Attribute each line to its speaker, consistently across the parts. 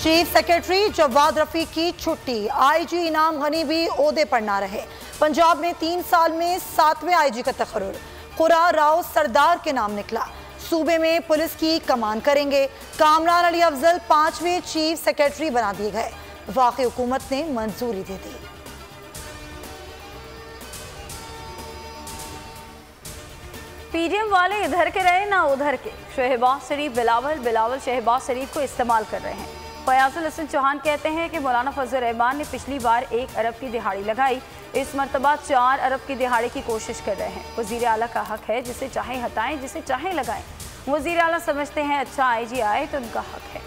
Speaker 1: Chief secretary Jawad Rafiq की छुट्टी, IG इनाम गनी भी ओहदे पर ना रहे। पंजाब में 3 साल में 7वें आईजी का तकर्रुर, खुरा राव सरदार के नाम निकला। सूबे में पुलिस की कमान करेंगे। कामरान अली अफजल 5वें चीफ सेक्रेटरी बना दिए गए। वफाकी हुकूमत ने मंजूरी दे दी।
Speaker 2: पीडीएम वाले इधर के रहे ना उधर के। शहबाज शरीफ बिलावल शहबाज शरीफ को इस्तेमाल कर रहे हैं। फयाजुल हसन चौहान कहते हैं कि मौलाना फजल रहमान ने पिछली बार 1 अरब की दिहाड़ी लगाई, इस मरतबा 4 अरब की दिहाड़ी की कोशिश कर रहे हैं। वजीर आला का हक है, जिसे चाहे हटाएं जिसे चाहे लगाएं। वजीर आला समझते हैं अच्छा आईजी आए तो उनका हक है।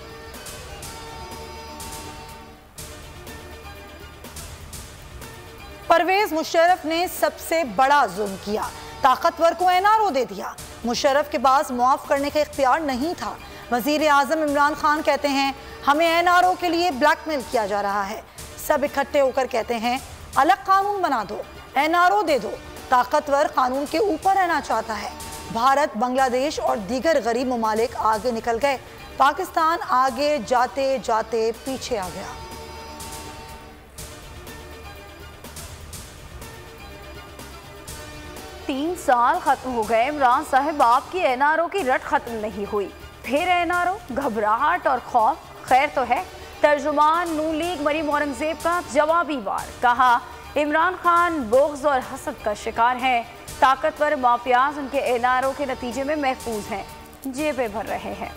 Speaker 1: परवेज मुशर्रफ ने सबसे बड़ा जुल्म किया, ताकतवर को एनआरओ दे दिया। मुशर्रफ के पास मुआफ करने का इख्तियार नहीं था। वजीर आजम इमरान खान कहते हैं हमें एनआरओ के लिए ब्लैकमेल किया जा रहा है। सब इकट्ठे होकर कहते हैं अलग कानून बना दो, एनआरओ दे दो। ताकतवर कानून के ऊपर रहना चाहता है। भारत, बांग्लादेश और दीगर गरीब ममालिक आगे निकल गए। पाकिस्तान आगे जाते जाते पीछे आ गया।
Speaker 2: तीन साल खत्म हो गए। इमरान साहब आपकी एनआरओ की रट खत्म नहीं हुई, फिर एनआरओ, घबराहट और खौफ। खैर तो है। तर्जुमान नून लीग मरीम औरंगजेब का जवाबी वार, कहा इमरान खान बुग़्ज़ और हसद का शिकार हैं। ताकतवर माफियाज उनके एनआरओ के नतीजे में महफूज हैं, जेबें भर रहे हैं।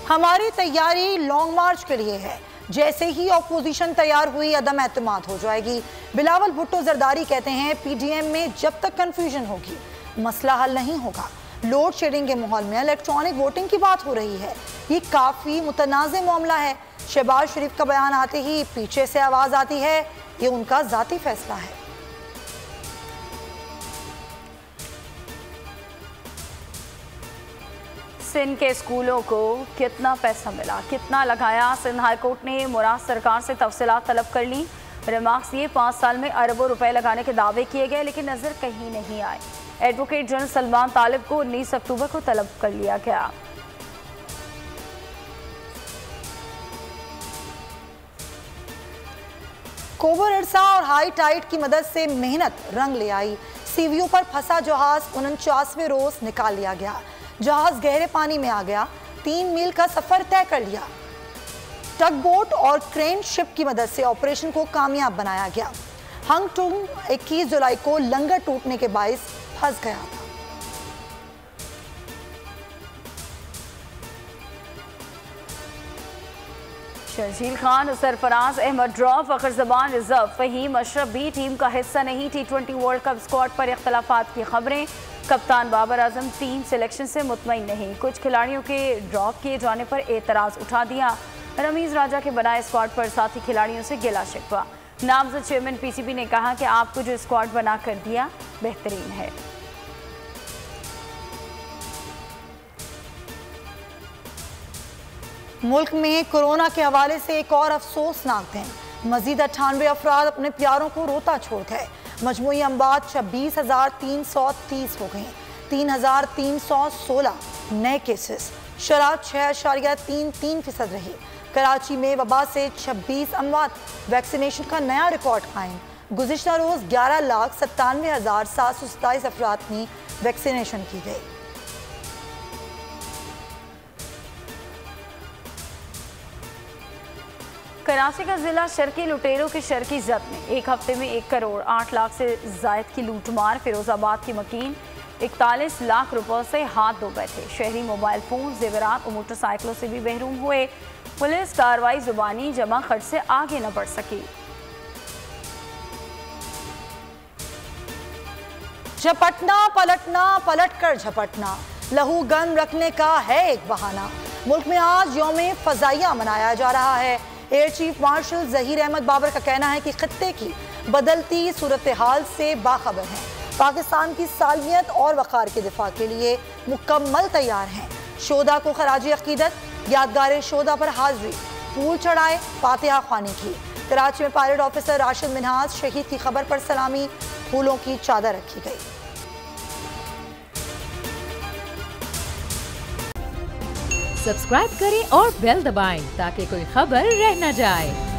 Speaker 1: हमारी तैयारी लॉन्ग मार्च के लिए है। जैसे ही ऑपोजिशन तैयार हुई अदम एतमाद हो जाएगी। बिलावल भुट्टो जरदारी कहते हैं पीडीएम में जब तक कंफ्यूजन होगी मसला हल नहीं होगा। लोड शेडिंग के माहौल में इलेक्ट्रॉनिक वोटिंग की बात हो रही है, ये काफ़ी मुतनाज़ मामला है। शहबाज शरीफ का बयान आते ही पीछे से आवाज़ आती है ये उनका ज़ाती फैसला है।
Speaker 2: सिंध के स्कूलों को कितना पैसा मिला, कितना लगाया? सिंध हाईकोर्ट ने मुराद सरकार से तफसीलात तलब कर ली। रिमार्क्स ये 5 साल में अरबों रुपए लगाने के दावे किए गए, लेकिन नज़र कहीं नहीं आए। एडवोकेट जनरल सलमान तालिब को 19 अक्टूबर को तलब कर लिया गया।
Speaker 1: कोबर अरसा और हाई टाइड की मदद से मेहनत रंग ले आई। सीवीओ पर फंसा जहाज 49वें रोज निकाल लिया गया। जहाज गहरे पानी में आ गया, 3 मील का सफर तय कर लिया। टग बोट और क्रेन शिप की मदद से ऑपरेशन को कामयाब बनाया गया। हंग टुंग 21 जुलाई को लंगर टूटने के बाइस फंस गया था।
Speaker 2: शर्जील खान, सरफराज अहमद ड्रॉ, फखर जबान रिजर्व, फहीम अशरफ भी टीम का हिस्सा नहीं। T20 वर्ल्ड कप स्क्वाड पर इख्तलाफात की खबरें। कप्तान बाबर आजम टीम सिलेक्शन से मुतमईन नहीं, कुछ खिलाड़ियों के ड्रॉप किए जाने पर एतराज़ उठा दिया। रमीज राजा के बनाए स्क्वाड पर साथी खिलाड़ियों से गिला शिकवा। नामजद चेयरमैन पीसीबी ने कहा कि आपको जो स्क्वाड बना कर दिया बेहतरीन है।
Speaker 1: मुल्क में कोरोना के हवाले से एक और अफसोसनाक दिन। मजीद 98 अफराद अपने प्यारों को रोता छोड़ गए। मजमूई अमवात 26,330 हो गई। 3,316 नए केसेस। शरह 6.33% रही। कराची में वबा से 26 अमवात। वैक्सीनेशन का नया रिकॉर्ड कायम। गुज़िश्ता रोज़ 11,97,727 अफराद की वैक्सीनेशन की गई।
Speaker 2: कराची का जिला शर्की लुटेरों की शर्की जब्त में एक हफ्ते में 1 करोड़ 8 लाख से जायद की लूटमार। फिरोजाबाद की मकीन 41 लाख रुपयों से हाथ धो बैठे। शहरी मोबाइल फोन, जेवरात और मोटरसाइकिलों से भी महरूम हुए। पुलिस कार्रवाई जुबानी जमा खर्च से आगे न बढ़ सकी।
Speaker 1: झपटना पलटना, पलट कर झपटना, लहू गर्म रखने का है एक बहाना। मुल्क में आज यौम फजाइया मनाया जा रहा है। Air chief marshal Zaheer Ahmed Babar का कहना है कि खित्ते की बदलती सूरत हाल से बाखबर हैं। पाकिस्तान की सालमियत और वक़ार के दिफा के लिए मुकम्मल तैयार हैं। शोदा को खराजी अकीदत, यादगार शोदा पर हाजिरी, फूल चढ़ाए, फातिहा ख्वानी की। कराची में पायलट ऑफिसर राशिद मिनहाज शहीद की खबर पर सलामी, फूलों की चादर रखी गई।
Speaker 3: सब्सक्राइब करें और बेल दबाएं ताकि कोई खबर रह न जाए।